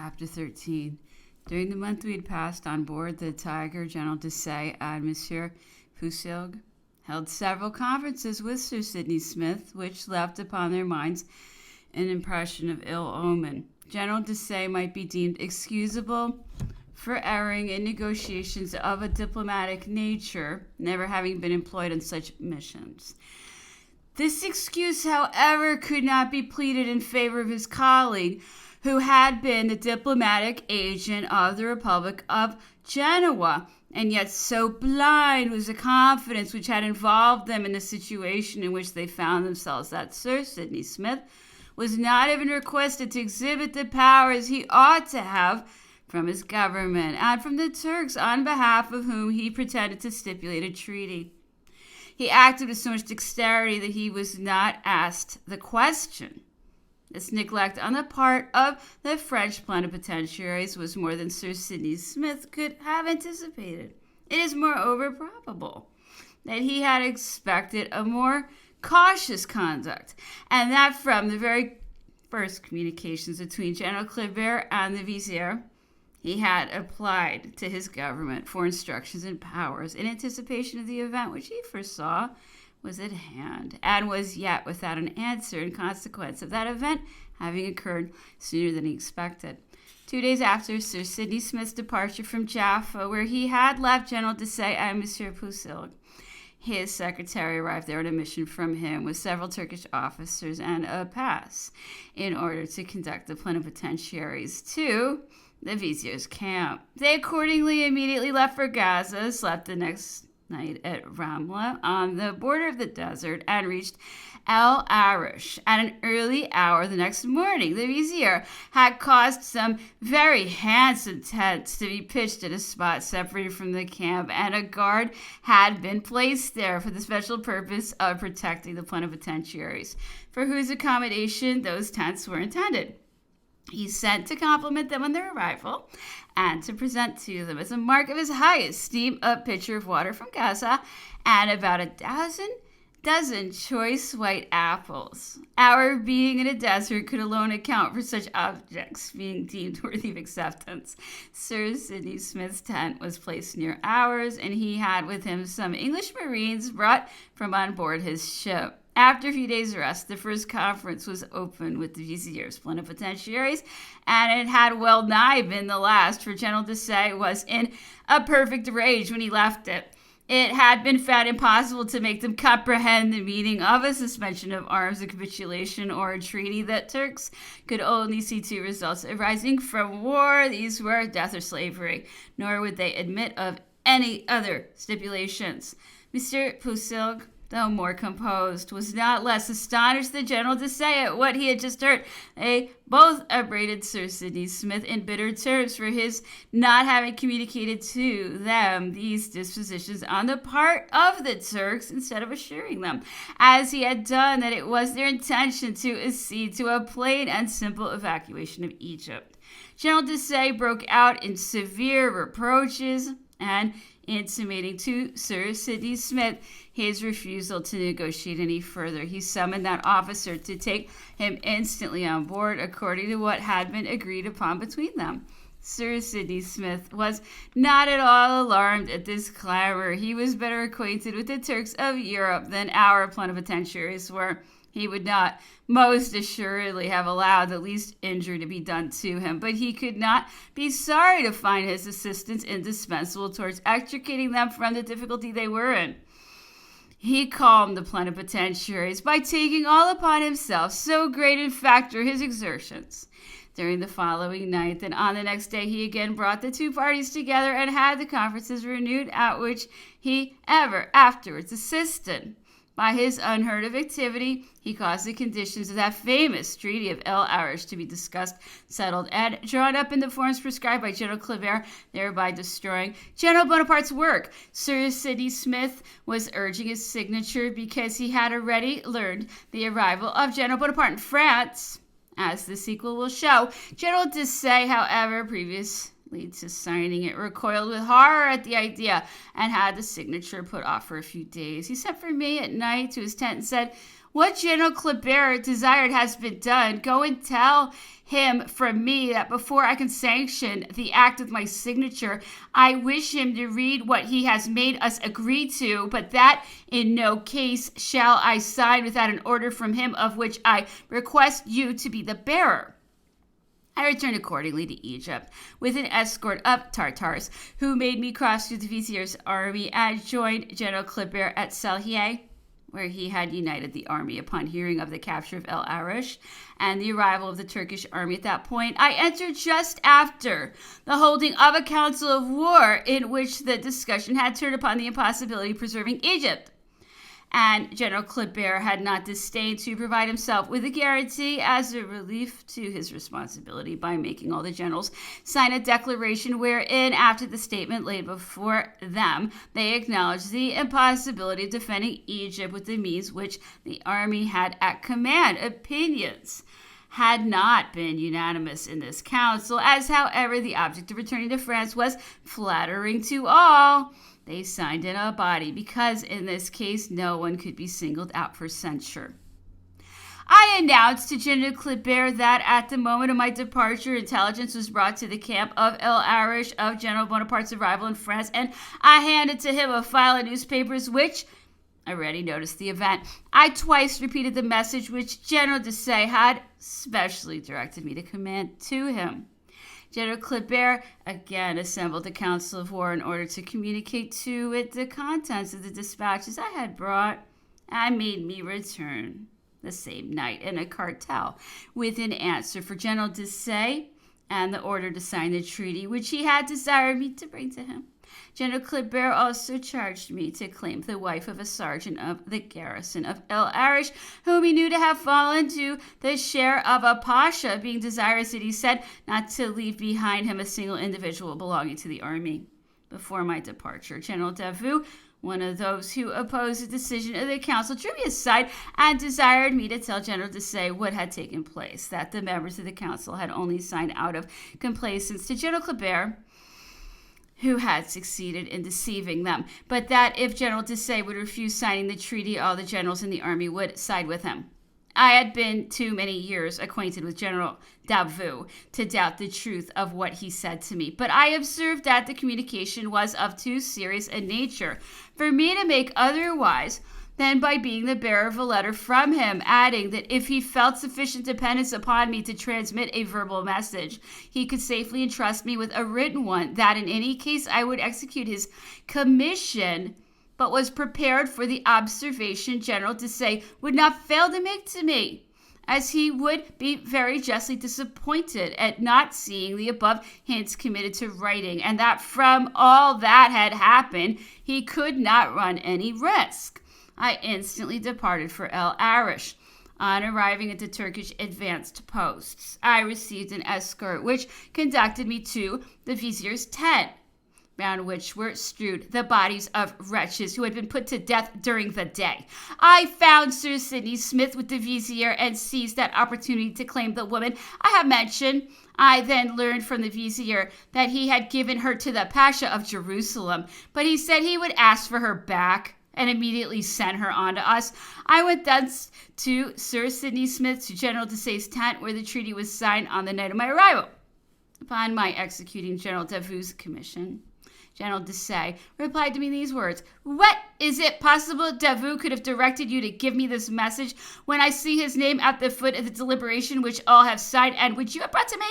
Chapter 13. During the month we had passed on board the Tiger, General Desaix and Monsieur Poussilgue held several conferences with Sir Sidney Smith, which left upon their minds an impression of ill omen. General Desaix might be deemed excusable for erring in negotiations of a diplomatic nature, never having been employed on such missions. This excuse, however, could not be pleaded in favor of his colleague, who had been the diplomatic agent of the Republic of Genoa, and yet so blind was the confidence which had involved them in the situation in which they found themselves that Sir Sidney Smith was not even requested to exhibit the powers he ought to have from his government and from the Turks, on behalf of whom he pretended to stipulate a treaty. He acted with so much dexterity that he was not asked the question. This neglect on the part of the French plenipotentiaries was more than Sir Sidney Smith could have anticipated. It is moreover probable that he had expected a more cautious conduct, and that from the very first communications between General Kleber and the Vizier, he had applied to his government for instructions and powers in anticipation of the event which he foresaw was at hand, and was yet without an answer in consequence of that event having occurred sooner than he expected. 2 days after Sir Sidney Smith's departure from Jaffa, where he had left General Desaix and Monsieur Poussilgue, his secretary arrived there on a mission from him with several Turkish officers and a pass in order to conduct the plenipotentiaries to the Vizier's camp. They accordingly immediately left for Gaza, slept the next night at Ramla on the border of the desert, and reached El Arish at an early hour the next morning. The Vizier had caused some very handsome tents to be pitched at a spot separated from the camp, and a guard had been placed there for the special purpose of protecting the plenipotentiaries, for whose accommodation those tents were intended. He sent to compliment them on their arrival, and to present to them as a mark of his high esteem a pitcher of water from Gaza and about a dozen choice white apples. Our being in a desert could alone account for such objects being deemed worthy of acceptance. Sir Sidney Smith's tent was placed near ours, and he had with him some English marines brought from on board his ship. After a few days' rest, the first conference was opened with the Vizier's plenipotentiaries, and it had well nigh been the last, for General Desaix was in a perfect rage when he left it. It had been found impossible to make them comprehend the meaning of a suspension of arms, a capitulation, or a treaty. That Turks could only see two results arising from war. These were death or slavery, nor would they admit of any other stipulations. Monsieur Poussilgue, though more composed, was not less astonished than General Desaix at what he had just heard. They both upbraided Sir Sidney Smith in bitter terms for his not having communicated to them these dispositions on the part of the Turks, instead of assuring them, as he had done, that it was their intention to accede to a plain and simple evacuation of Egypt. General Desaix broke out in severe reproaches, and intimating to Sir Sidney Smith his refusal to negotiate any further, he summoned that officer to take him instantly on board, according to what had been agreed upon between them. Sir Sidney Smith was not at all alarmed at this clamor. He was better acquainted with the Turks of Europe than our plenipotentiaries were. He would not most assuredly have allowed the least injury to be done to him, but he could not be sorry to find his assistance indispensable towards extricating them from the difficulty they were in. He calmed the plenipotentiaries by taking all upon himself so great in fact were his exertions during the following night that on the next day he again brought the two parties together and had the conferences renewed, at which he ever afterwards assisted. By his unheard of activity, he caused the conditions of that famous Treaty of El Arish to be discussed, settled, and drawn up in the forms prescribed by General Kleber, thereby destroying General Bonaparte's work. Sir Sidney Smith was urging his signature because he had already learned the arrival of General Bonaparte in France, as the sequel will show. General Desaix, however, previously to signing it, recoiled with horror at the idea and had the signature put off for a few days. He sent for me at night to his tent and said, What General Kleber desired has been done. Go and tell him from me that before I can sanction the act with my signature, I wish him to read what he has made us agree to, but that in no case shall I sign without an order from him, of which I request you to be the bearer." I returned accordingly to Egypt with an escort of Tartars, who made me cross through the vizier's army and joined General Kleber at Salhieh, where he had united the army. Upon hearing of the capture of El Arish and the arrival of the Turkish army at that point, I entered just after the holding of a council of war in which the discussion had turned upon the impossibility of preserving Egypt. And General Kleber had not disdained to provide himself with a guarantee as a relief to his responsibility by making all the generals sign a declaration wherein, after the statement laid before them, they acknowledged the impossibility of defending Egypt with the means which the army had at command. Opinions had not been unanimous in this council, as, however, the object of returning to France was flattering to all. They signed in a body because in this case no one could be singled out for censure. I announced to General Kleber that at the moment of my departure, intelligence was brought to the camp of El Arish of General Bonaparte's arrival in France, and I handed to him a file of newspapers which already noticed the event. I twice repeated the message which General Desaix had specially directed me to command to him. General Kleber again assembled a council of war in order to communicate to it the contents of the dispatches I had brought, and made me return the same night in a cartel with an answer for General Desaix and the order to sign the treaty which he had desired me to bring to him. General Kleber also charged me to claim the wife of a sergeant of the garrison of El Arish, whom he knew to have fallen to the share of a pasha, being desirous, that he said, not to leave behind him a single individual belonging to the army. Before my departure, General Davout, one of those who opposed the decision of the council, drew me aside and desired me to tell General Desaix what had taken place, that the members of the council had only signed out of complaisance to General Kleber, who had succeeded in deceiving them, but that if General Desaix would refuse signing the treaty, all the generals in the army would side with him. I had been too many years acquainted with General Davout to doubt the truth of what he said to me, but I observed that the communication was of too serious a nature for me to make otherwise than by being the bearer of a letter from him, adding that if he felt sufficient dependence upon me to transmit a verbal message, he could safely entrust me with a written one, that in any case I would execute his commission, but was prepared for the observation General Desaix would not fail to make to me, as he would be very justly disappointed at not seeing the above hints committed to writing, and that from all that had happened he could not run any risk. I instantly departed for El Arish. On arriving at the Turkish advanced posts, I received an escort which conducted me to the vizier's tent, round which were strewed the bodies of wretches who had been put to death during the day. I found Sir Sidney Smith with the vizier and seized that opportunity to claim the woman I have mentioned. I then learned from the vizier that he had given her to the Pasha of Jerusalem, but he said he would ask for her back and immediately sent her on to us. I went thence to Sir Sidney Smith to General Desaix's tent, where the treaty was signed on the night of my arrival. Upon my executing General Davout's commission, General Desaix replied to me in these words: "What, is it possible Davout could have directed you to give me this message when I see his name at the foot of the deliberation which all have signed and which you have brought to me?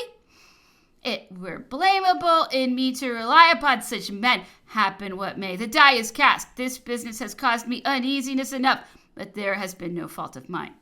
It were blamable in me to rely upon such men, happen what may. The die is cast. This business has caused me uneasiness enough, but there has been no fault of mine."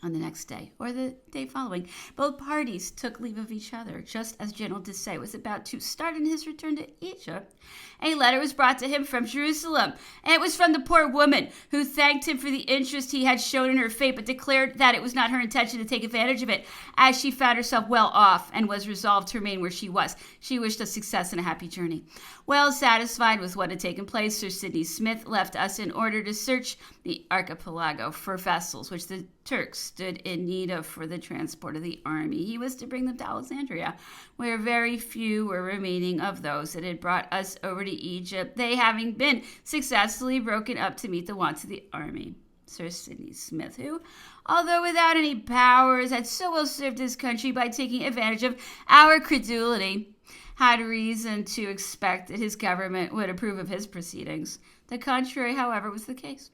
On the next day, or the day following, both parties took leave of each other. Just as General Desaix was about to start on his return to Egypt, a letter was brought to him from Jerusalem, and it was from the poor woman, who thanked him for the interest he had shown in her fate, but declared that it was not her intention to take advantage of it, as she found herself well off and was resolved to remain where she was. She wished us success and a happy journey. Well satisfied with what had taken place, Sir Sidney Smith left us in order to search the archipelago for vessels which the Turks stood in need of for the transport of the army. He was to bring them to Alexandria, where very few were remaining of those that had brought us over to Egypt, they having been successfully broken up to meet the wants of the army. Sir Sidney Smith, who, although without any powers, had so well served his country by taking advantage of our credulity, had reason to expect that his government would approve of his proceedings. The contrary, however, was the case.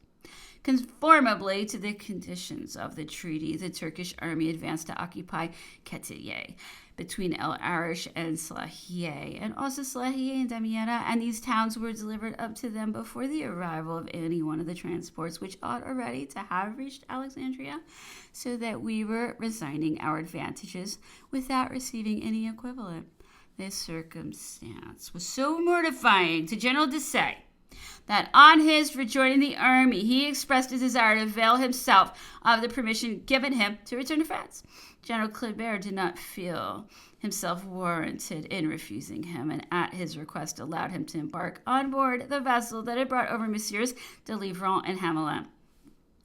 Conformably to the conditions of the treaty, the Turkish army advanced to occupy Ketiye, between El Arish and Slahiye, and also Slahiye and Damietta, and these towns were delivered up to them before the arrival of any one of the transports which ought already to have reached Alexandria, so that we were resigning our advantages without receiving any equivalent. This circumstance was so mortifying to General Desaix that on his rejoining the army, he expressed a desire to avail himself of the permission given him to return to France. General Kleber did not feel himself warranted in refusing him, and at his request allowed him to embark on board the vessel that had brought over Messieurs de Livron and Hamelin,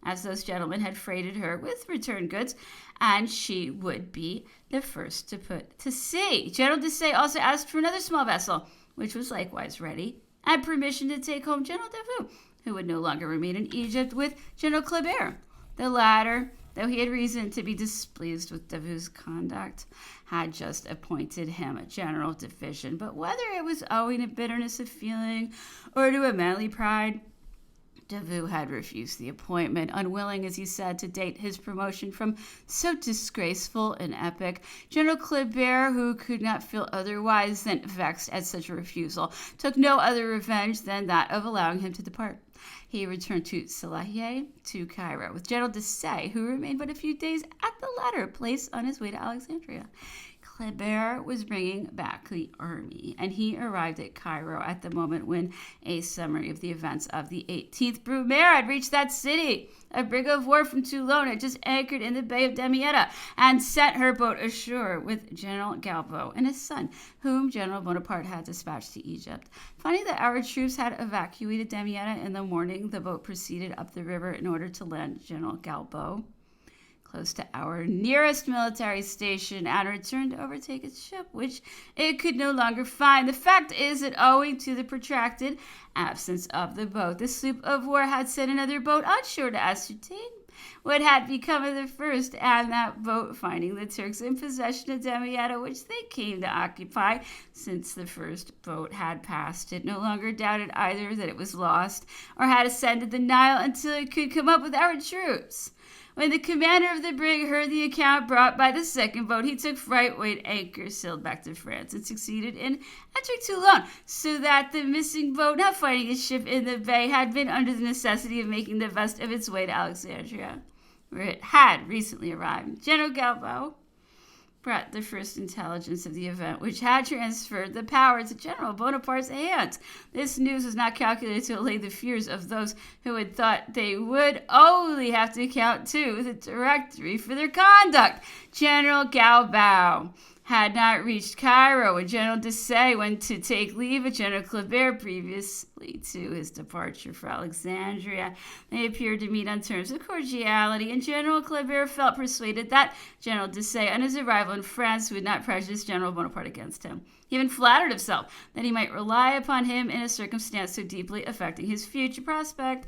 as those gentlemen had freighted her with return goods, and she would be the first to put to sea. General Desaix also asked for another small vessel, which was likewise ready, and permission to take home General Davout, who would no longer remain in Egypt with General Kleber. The latter, though he had reason to be displeased with Davout's conduct, had just appointed him a general division. But whether it was owing to bitterness of feeling or to a manly pride, Davout had refused the appointment, unwilling, as he said, to date his promotion from so disgraceful an epoch. General Kleber, who could not feel otherwise than vexed at such a refusal, took no other revenge than that of allowing him to depart. He returned to Salahiye, to Cairo, with General Desaix, who remained but a few days at the latter place on his way to Alexandria. Kleber was bringing back the army, and he arrived at Cairo at the moment when a summary of the events of the 18th Brumaire had reached that city. A brig of war from Toulon had just anchored in the Bay of Damietta and sent her boat ashore with General Galbaud and his son, whom General Bonaparte had dispatched to Egypt. Finding that our troops had evacuated Damietta in the morning, the boat proceeded up the river in order to land General Galbaud close to our nearest military station and returned to overtake its ship, which it could no longer find. The fact is that owing to the protracted absence of the boat, the sloop of war had sent another boat on shore to ascertain what had become of the first, and that boat, finding the Turks in possession of Damietta, which they came to occupy since the first boat had passed it, no longer doubted either that it was lost or had ascended the Nile until it could come up with our troops. When the commander of the brig heard the account brought by the second boat, he took fright, weighed anchor, sailed back to France, and succeeded in entering Toulon, so that the missing boat, not finding its ship in the bay, had been under the necessity of making the best of its way to Alexandria, where it had recently arrived. General Galbaud brought the first intelligence of the event, which had transferred the power to General Bonaparte's hands. This news was not calculated to allay the fears of those who had thought they would only have to account to the Directory for their conduct. General Galbaud had not reached Cairo when General Desaix went to take leave of General Kleber previously to his departure for Alexandria. They appeared to meet on terms of cordiality, and General Kleber felt persuaded that General Desaix, on his arrival in France, would not prejudice General Bonaparte against him. He even flattered himself that he might rely upon him in a circumstance so deeply affecting his future prospect.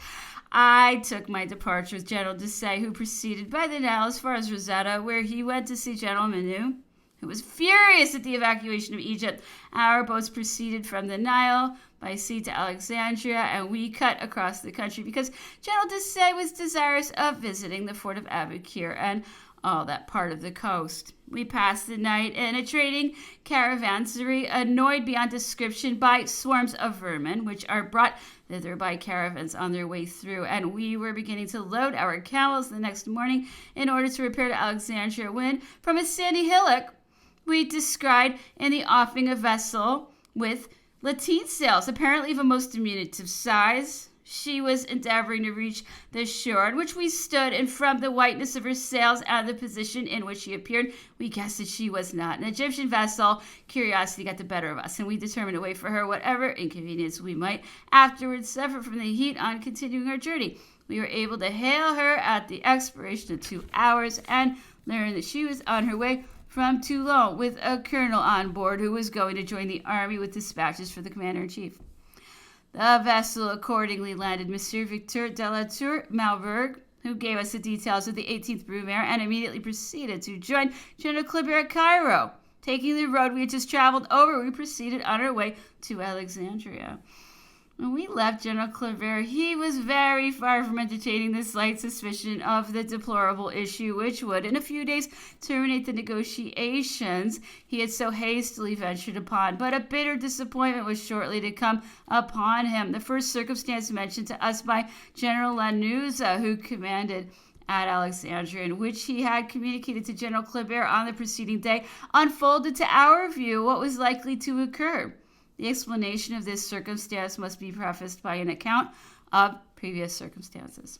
I took my departure with General Desaix, who proceeded by the Nile as far as Rosetta, where he went to see General Menou, who was furious at the evacuation of Egypt. Our boats proceeded from the Nile by sea to Alexandria, and we cut across the country because General Desaix was desirous of visiting the fort of Aboukir and all that part of the coast. We passed the night in a trading caravansary, annoyed beyond description by swarms of vermin, which are brought thither by caravans on their way through, and we were beginning to load our camels the next morning in order to repair to Alexandria when, from a sandy hillock, we descried in the offing a vessel with lateen sails, apparently of a most diminutive size. She was endeavoring to reach the shore on which we stood, and from the whiteness of her sails and the position in which she appeared, we guessed that she was not an Egyptian vessel. Curiosity got the better of us, and we determined to wait for her, whatever inconvenience we might afterwards suffer from the heat on continuing our journey. We were able to hail her at the expiration of 2 hours and learned that she was on her way from Toulon with a colonel on board who was going to join the army with dispatches for the commander-in-chief. The vessel accordingly landed Monsieur Victor de la Tour Malberg who gave us the details of the 18th Brumaire and immediately proceeded to join General Kleber at Cairo. Taking the road we had just traveled over, we proceeded on our way to Alexandria. When we left General Kleber, he was very far from entertaining the slight suspicion of the deplorable issue which would, in a few days, terminate the negotiations he had so hastily ventured upon. But a bitter disappointment was shortly to come upon him. The first circumstance mentioned to us by General Lanuza, who commanded at Alexandria, in which he had communicated to General Kleber on the preceding day, unfolded to our view what was likely to occur. The explanation of this circumstance must be prefaced by an account of previous circumstances.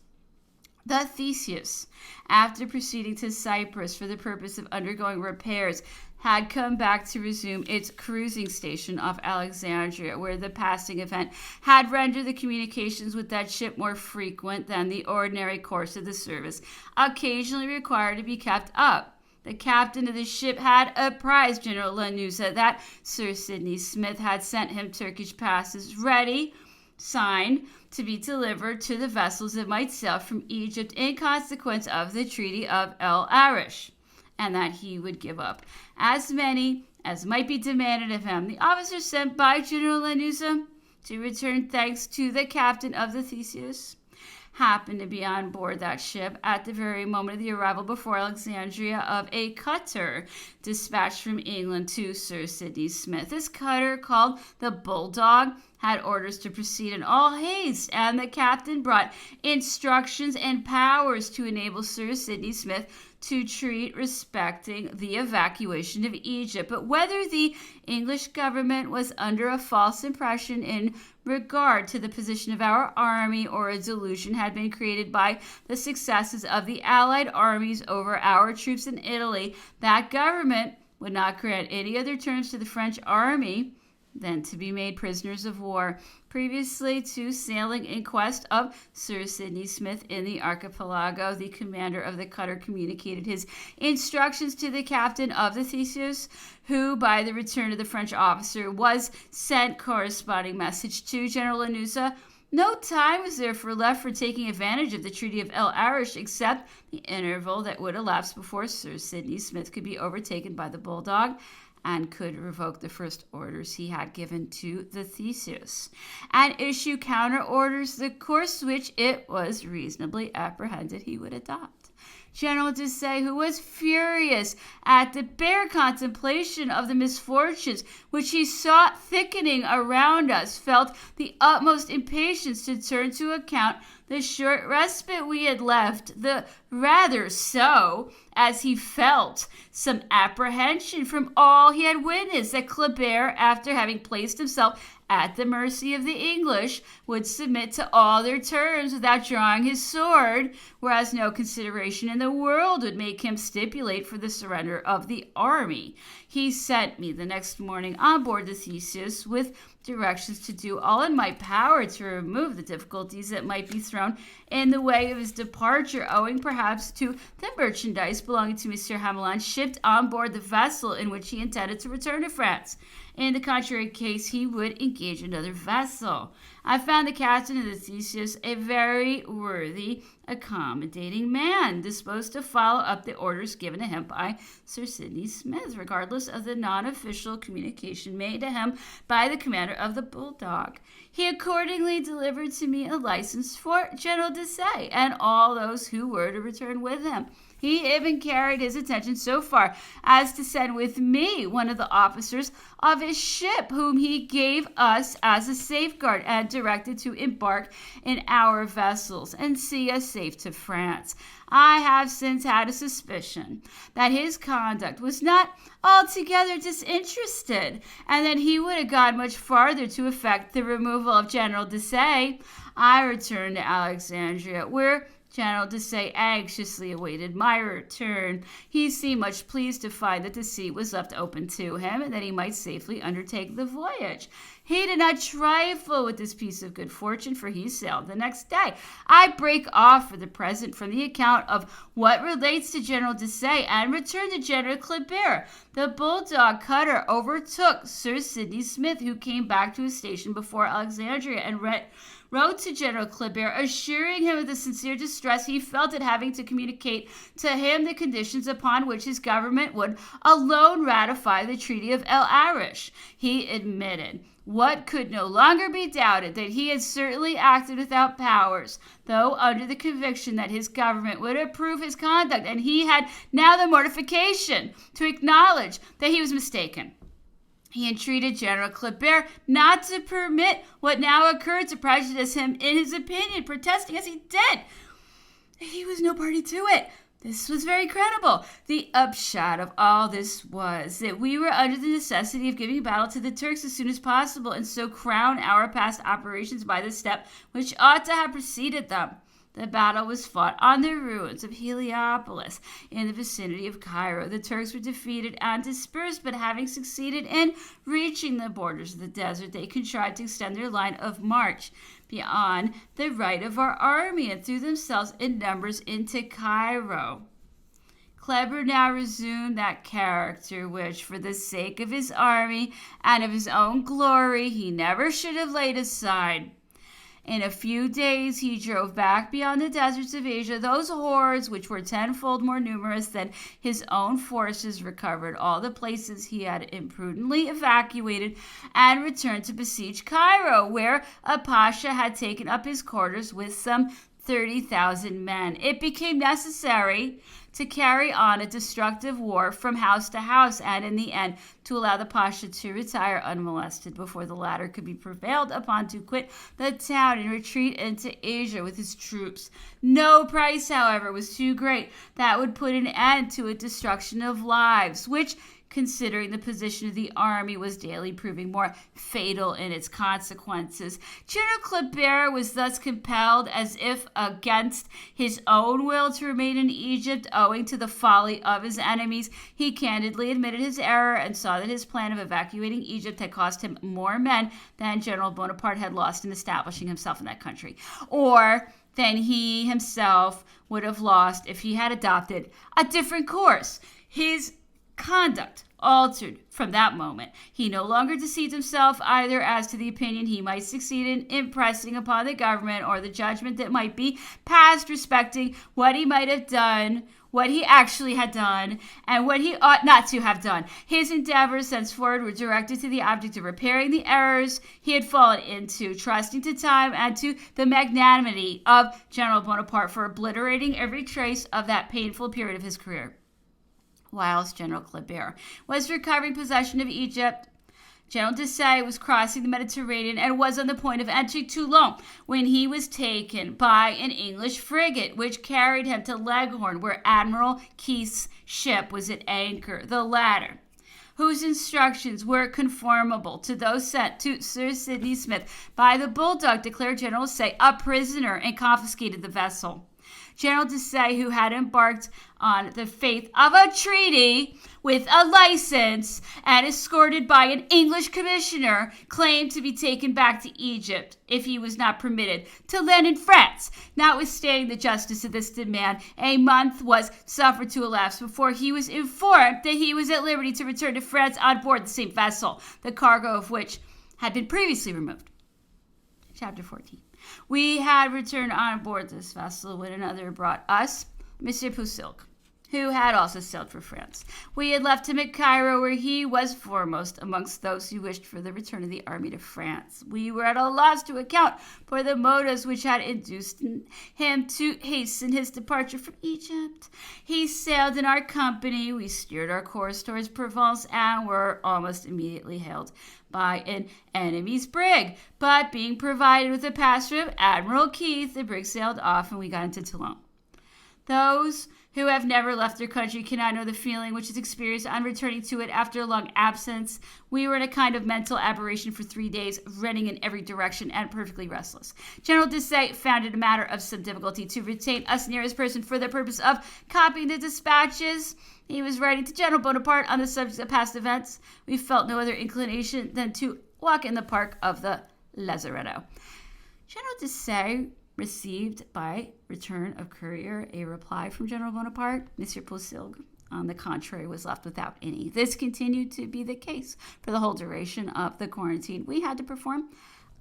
The Theseus, after proceeding to Cyprus for the purpose of undergoing repairs, had come back to resume its cruising station off Alexandria, where the passing event had rendered the communications with that ship more frequent than the ordinary course of the service occasionally required to be kept up. The captain of the ship had apprised General Lanuza that Sir Sidney Smith had sent him Turkish passes ready, signed, to be delivered to the vessels that might sail from Egypt in consequence of the Treaty of El Arish, and that he would give up as many as might be demanded of him. The officer sent by General Lanuza to return thanks to the captain of the Theseus happened to be on board that ship at the very moment of the arrival before Alexandria of a cutter dispatched from England to Sir Sidney Smith. This cutter, called the Bulldog, had orders to proceed in all haste, and the captain brought instructions and powers to enable Sir Sidney Smith to treat respecting the evacuation of Egypt. But whether the English government was under a false impression in regard to the position of our army, or a delusion had been created by the successes of the Allied armies over our troops in Italy, that government would not grant any other terms to the French army than to be made prisoners of war. Previously to sailing in quest of Sir Sidney Smith in the archipelago, the commander of the cutter communicated his instructions to the captain of the Theseus, who, by the return of the French officer, was sent corresponding message to General Lanuza. No time was therefore left for taking advantage of the Treaty of El Arish, except the interval that would elapse before Sir Sidney Smith could be overtaken by the Bulldog and could revoke the first orders he had given to the Theseus, and issue counter orders, the course which it was reasonably apprehended he would adopt. General Desaix, who was furious at the bare contemplation of the misfortunes which he saw thickening around us, felt the utmost impatience to turn to account the short respite we had left, the rather so, as he felt some apprehension from all he had witnessed that Kleber, after having placed himself at the mercy of the English, would submit to all their terms without drawing his sword, whereas no consideration in the world would make him stipulate for the surrender of the army. He sent me the next morning on board the Theseus with directions to do all in my power to remove the difficulties that might be thrown in the way of his departure, owing perhaps to the merchandise belonging to Monsieur Hamelin shipped on board the vessel in which he intended to return to France. In the contrary case, he would engage another vessel. I found the captain of the Theseus a very worthy, accommodating man, disposed to follow up the orders given to him by Sir Sidney Smith, regardless of the non-official communication made to him by the commander of the Bulldog. He accordingly delivered to me a license for General Desaix and all those who were to return with him. He even carried his attention so far as to send with me one of the officers of his ship, whom he gave us as a safeguard, and directed to embark in our vessels and see us safe to France. I have since had a suspicion that his conduct was not altogether disinterested, and that he would have gone much farther to effect the removal of General Desaix. I returned to Alexandria, where General Desaix anxiously awaited my return. He seemed much pleased to find that the sea was left open to him, and that he might safely undertake the voyage. He did not trifle with this piece of good fortune, for he sailed the next day. I break off for the present from the account of what relates to General Desaix, and return to General Kleber. The Bulldog cutter overtook Sir Sidney Smith, who came back to his station before Alexandria, and wrote to General Kleber, assuring him of the sincere distress he felt at having to communicate to him the conditions upon which his government would alone ratify the Treaty of El Arish. He admitted what could no longer be doubted, that he had certainly acted without powers, though under the conviction that his government would approve his conduct, and he had now the mortification to acknowledge that he was mistaken. He entreated General Kleber not to permit what now occurred to prejudice him in his opinion, protesting as he did that he was no party to it. This was very credible. The upshot of all this was that we were under the necessity of giving battle to the Turks as soon as possible, and so crown our past operations by the step which ought to have preceded them. The battle was fought on the ruins of Heliopolis in the vicinity of Cairo. The Turks were defeated and dispersed, but having succeeded in reaching the borders of the desert, they contrived to extend their line of march beyond the right of our army and threw themselves in numbers into Cairo. Kleber now resumed that character which, for the sake of his army and of his own glory, he never should have laid aside. In a few days he drove back beyond the deserts of Asia those hordes which were tenfold more numerous than his own forces, recovered all the places he had imprudently evacuated, and returned to besiege Cairo, where a pasha had taken up his quarters with some 30,000 men. It became necessary to carry on a destructive war from house to house, and in the end to allow the pasha to retire unmolested before the latter could be prevailed upon to quit the town and retreat into Asia with his troops. No price, however, was too great that would put an end to a destruction of lives, which, considering the position of the army, was daily proving more fatal in its consequences. General Kleber was thus compelled, as if against his own will, to remain in Egypt, owing to the folly of his enemies. He candidly admitted his error and saw that his plan of evacuating Egypt had cost him more men than General Bonaparte had lost in establishing himself in that country, or than he himself would have lost if he had adopted a different course. His conduct altered from that moment. He no longer deceived himself either as to the opinion he might succeed in impressing upon the government, or the judgment that might be passed respecting what he might have done, what he actually had done, and what he ought not to have done. His endeavors thenceforward were directed to the object of repairing the errors he had fallen into, trusting to time and to the magnanimity of General Bonaparte for obliterating every trace of that painful period of his career. Whilst General Kleber was recovering possession of Egypt, General Desaix was crossing the Mediterranean and was on the point of entering Toulon when he was taken by an English frigate, which carried him to Leghorn, where Admiral Keith's ship was at anchor. The latter, whose instructions were conformable to those sent to Sir Sidney Smith by the Bulldog, declared General Desaix a prisoner and confiscated the vessel. General Desaix, who had embarked on the faith of a treaty with a license and escorted by an English commissioner, claimed to be taken back to Egypt if he was not permitted to land in France. Notwithstanding the justice of this demand, a month was suffered to elapse before he was informed that he was at liberty to return to France on board the same vessel, the cargo of which had been previously removed. Chapter 14. We had returned on board this vessel when another brought us Monsieur Poussilk, who had also sailed for France. We had left him at Cairo, where he was foremost amongst those who wished for the return of the army to France. We were at a loss to account for the motives which had induced him to hasten his departure from Egypt. He sailed in our company. We steered our course towards Provence and were almost immediately hailed by an enemy's brig. But being provided with a pass from Admiral Keith, the brig sailed off and we got into Toulon. Those who have never left their country cannot know the feeling which is experienced on returning to it after a long absence. We were in a kind of mental aberration for 3 days, running in every direction and perfectly restless. General Desaix found it a matter of some difficulty to retain us near his person for the purpose of copying the dispatches he was writing to General Bonaparte on the subject of past events. We felt no other inclination than to walk in the park of the Lazaretto. General Desaix received by return of courier a reply from General Bonaparte. Monsieur Poussilk, on the contrary, was left without any. This continued to be the case for the whole duration of the quarantine we had to perform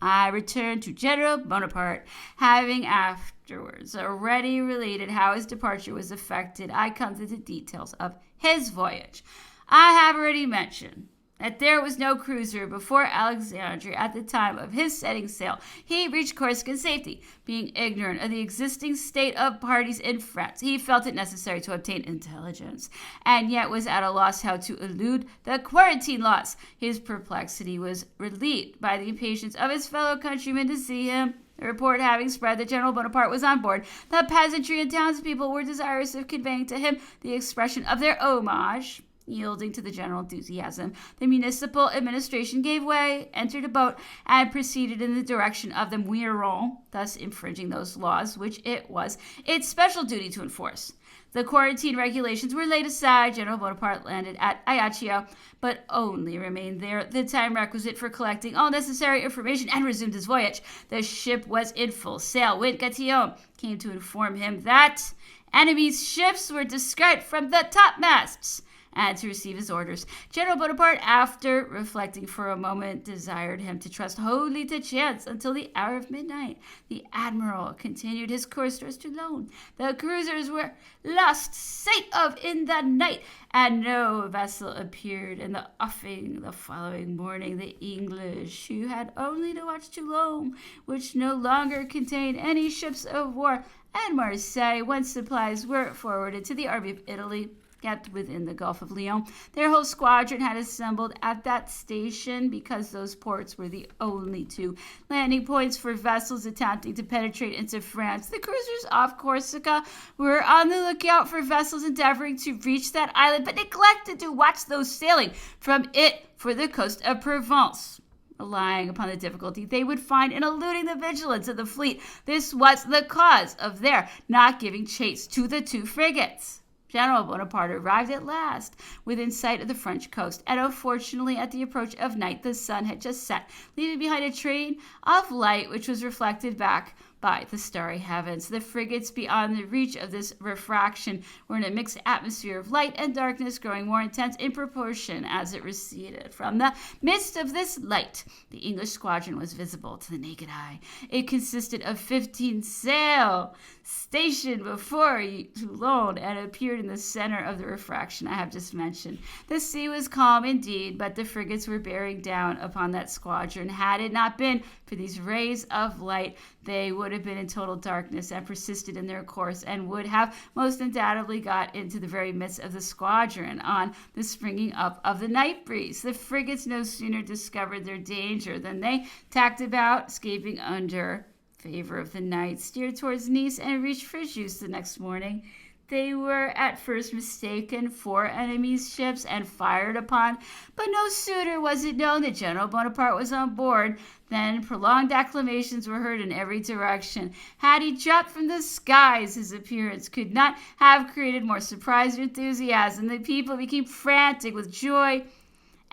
I returned to General Bonaparte, having afterwards already related how his departure was effected. I come to the details of his voyage. I have already mentioned that there was no cruiser before Alexandria at the time of his setting sail. He reached Corsica in safety. Being ignorant of the existing state of parties in France, he felt it necessary to obtain intelligence, and yet was at a loss how to elude the quarantine laws. His perplexity was relieved by the impatience of his fellow countrymen to see him. The report having spread that General Bonaparte was on board, the peasantry and townspeople were desirous of conveying to him the expression of their homage. Yielding to the general enthusiasm, the municipal administration gave way, entered a boat, and proceeded in the direction of the Muiron, thus infringing those laws which it was its special duty to enforce. The quarantine regulations were laid aside. General Bonaparte landed at Ajaccio, but only remained there the time requisite for collecting all necessary information and resumed his voyage. The ship was in full sail when Gatillon came to inform him that enemy's ships were descried from the topmasts, and to receive his orders. General Bonaparte, after reflecting for a moment, desired him to trust wholly to chance until the hour of midnight. The admiral continued his course towards Toulon. The cruisers were lost sight of in the night, and no vessel appeared in the offing the following morning. The English, who had only to watch Toulon, which no longer contained any ships of war, and Marseille, whence supplies were forwarded to the army of Italy, kept within the Gulf of Lyons. Their whole squadron had assembled at that station because those ports were the only two landing points for vessels attempting to penetrate into France. The cruisers off Corsica were on the lookout for vessels endeavoring to reach that island, but neglected to watch those sailing from it for the coast of Provence. Relying upon the difficulty they would find in eluding the vigilance of the fleet, this was the cause of their not giving chase to the two frigates. General Bonaparte arrived at last within sight of the French coast, and unfortunately at the approach of night the sun had just set, leaving behind a train of light which was reflected back by the starry heavens. The frigates beyond the reach of this refraction were in a mixed atmosphere of light and darkness, growing more intense in proportion as it receded. From the midst of this light, the English squadron was visible to the naked eye. It consisted of 15 sail, stationed before Toulon, and appeared in the center of the refraction I have just mentioned. The sea was calm indeed, but the frigates were bearing down upon that squadron. Had it not been for these rays of light, they would have been in total darkness and persisted in their course, and would have most undoubtedly got into the very midst of the squadron on the springing up of the night breeze. The frigates no sooner discovered their danger than they tacked about, escaping under favor of the night, steered towards Nice, and reached Fréjus the next morning. They were at first mistaken for enemy's ships and fired upon, but no sooner was it known that General Bonaparte was on board than prolonged acclamations were heard in every direction. Had he dropped from the skies, his appearance could not have created more surprise or enthusiasm. The people became frantic with joy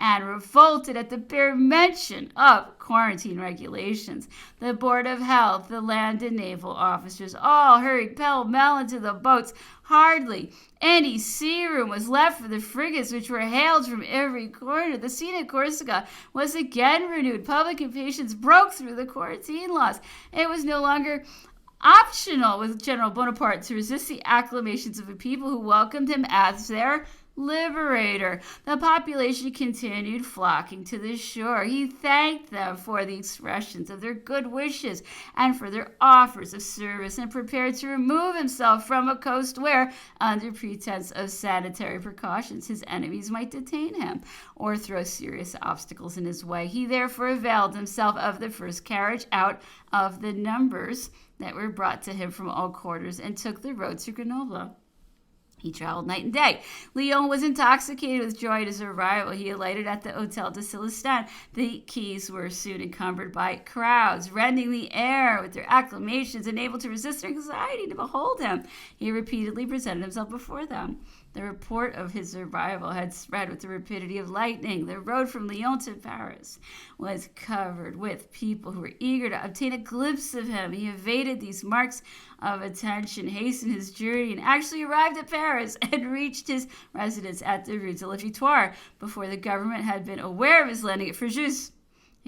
and revolted at the bare mention of quarantine regulations. The Board of Health, the land and naval officers, all hurried pell-mell into the boats. Hardly any sea room was left for the frigates, which were hailed from every corner. The scene at Corsica was again renewed. Public impatience broke through the quarantine laws. It was no longer optional with General Bonaparte to resist the acclamations of a people who welcomed him as their liberator. The population continued flocking to the shore. He thanked them for the expressions of their good wishes and for their offers of service, and prepared to remove himself from a coast where, under pretense of sanitary precautions, his enemies might detain him or throw serious obstacles in his way. He therefore availed himself of the first carriage out of the numbers that were brought to him from all quarters, and took the road to Grenoble. He traveled night and day. Lyons was intoxicated with joy at his arrival. He alighted at the Hôtel de Célestin. The quays were soon encumbered by crowds, rending the air with their acclamations, and able to resist their anxiety to behold him. He repeatedly presented himself before them. The report of his arrival had spread with the rapidity of lightning. The road from Lyons to Paris was covered with people who were eager to obtain a glimpse of him. He evaded these marks of attention, hastened his journey, and actually arrived at Paris and reached his residence at the Rue de la Victoire before the government had been aware of his landing at Fréjus.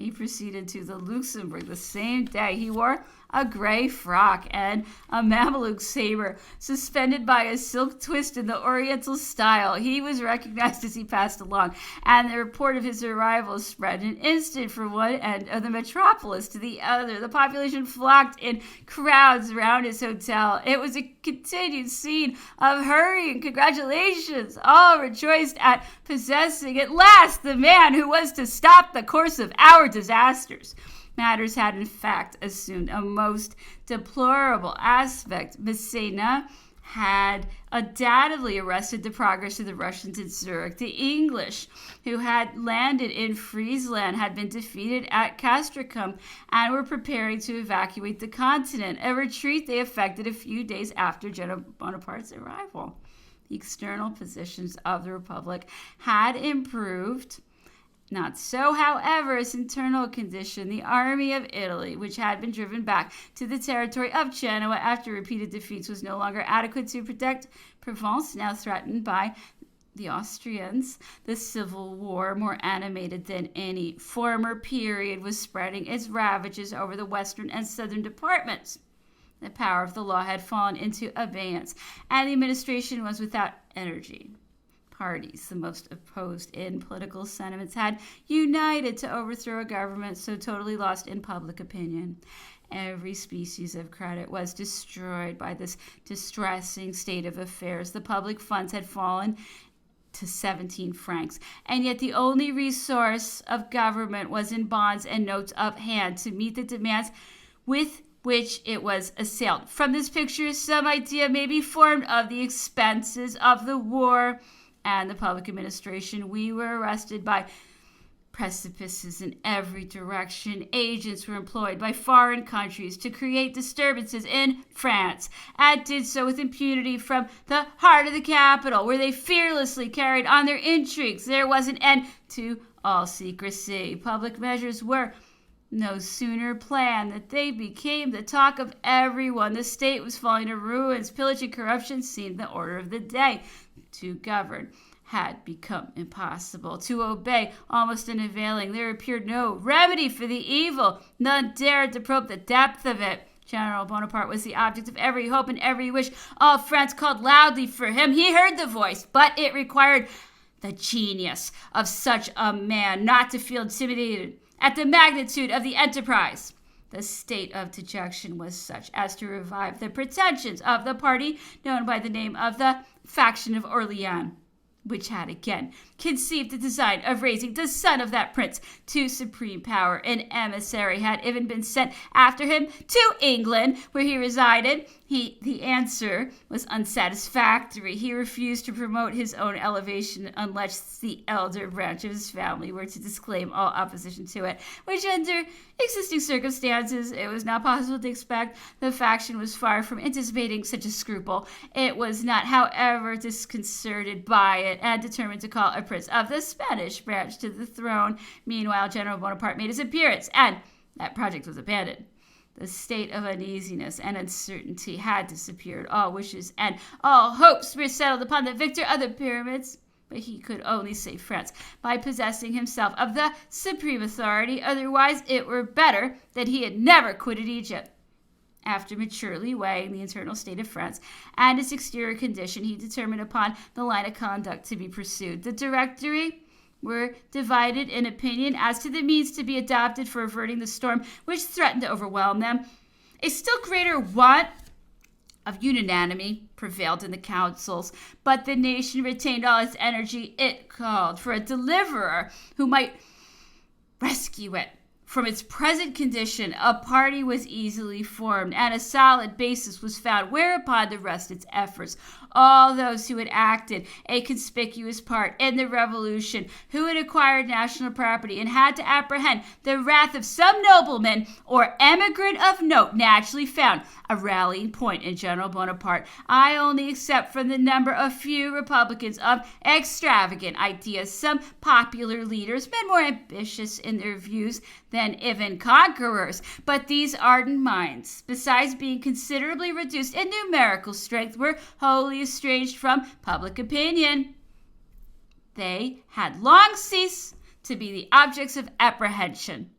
He proceeded to the Luxembourg the same day. He wore a gray frock and a Mameluke saber suspended by a silk twist in the Oriental style. He was recognized as he passed along, and the report of his arrival spread in an instant from one end of the metropolis to the other. The population flocked in crowds around his hotel. It was a continued scene of hurry and congratulations. All rejoiced at possessing at last the man who was to stop the course of our disasters. Matters had, in fact, assumed a most deplorable aspect. Massena had undoubtedly arrested the progress of the Russians in Zurich. The English, who had landed in Friesland, had been defeated at Castricum and were preparing to evacuate the continent, a retreat they effected a few days after General Bonaparte's arrival. The external positions of the Republic had improved. Not so, however, its internal condition. The army of Italy, which had been driven back to the territory of Genoa after repeated defeats, was no longer adequate to protect Provence, now threatened by the Austrians. The civil war, more animated than any former period, was spreading its ravages over the western and southern departments. The power of the law had fallen into abeyance, and the administration was without energy. Parties, the most opposed in political sentiments, had united to overthrow a government so totally lost in public opinion. Every species of credit was destroyed by this distressing state of affairs. The public funds had fallen to 17 francs, and yet the only resource of government was in bonds and notes of hand to meet the demands with which it was assailed. From this picture, some idea may be formed of the expenses of the war and the public administration. We were arrested by precipices in every direction. Agents were employed by foreign countries to create disturbances in France, and did so with impunity from the heart of the capital, where they fearlessly carried on their intrigues. There was an end to all secrecy. Public measures were no sooner planned that they became the talk of everyone. The state was falling to ruins. Pillage and corruption seemed the order of the day. To govern had become impossible. To obey, almost unavailing. There appeared no remedy for the evil. None dared to probe the depth of it. General Bonaparte was the object of every hope and every wish. All France called loudly for him. He heard the voice, but it required the genius of such a man not to feel intimidated at the magnitude of the enterprise. The state of dejection was such as to revive the pretensions of the party known by the name of the faction of Orleans, which had again conceived the design of raising the son of that prince to supreme power. An emissary had even been sent after him to England, where he resided. The answer was unsatisfactory. He refused to promote his own elevation unless the elder branch of his family were to disclaim all opposition to it, which under existing circumstances it was not possible to expect. The faction was far from anticipating such a scruple. It was not, however, disconcerted by it, and determined to call a prince of the Spanish branch to the throne. Meanwhile, General Bonaparte made his appearance, and that project was abandoned. The state of uneasiness and uncertainty had disappeared. All wishes and all hopes were settled upon the victor of the pyramids. But he could only save France by possessing himself of the supreme authority. Otherwise, it were better that he had never quitted Egypt. After maturely weighing the internal state of France and its exterior condition, he determined upon the line of conduct to be pursued. The Directory were divided in opinion as to the means to be adopted for averting the storm which threatened to overwhelm them. A still greater want of unanimity prevailed in the councils, but the nation retained all its energy. It called for a deliverer who might rescue it from its present condition. A party was easily formed, and a solid basis was found whereupon to rest its efforts. All those who had acted a conspicuous part in the revolution, who had acquired national property and had to apprehend the wrath of some nobleman or emigrant of note, naturally found a rallying point in General Bonaparte. I only except from the number of few Republicans of extravagant ideas, some popular leaders, men more ambitious in their views than even conquerors. But these ardent minds, besides being considerably reduced in numerical strength, were wholly estranged from public opinion. They had long ceased to be the objects of apprehension.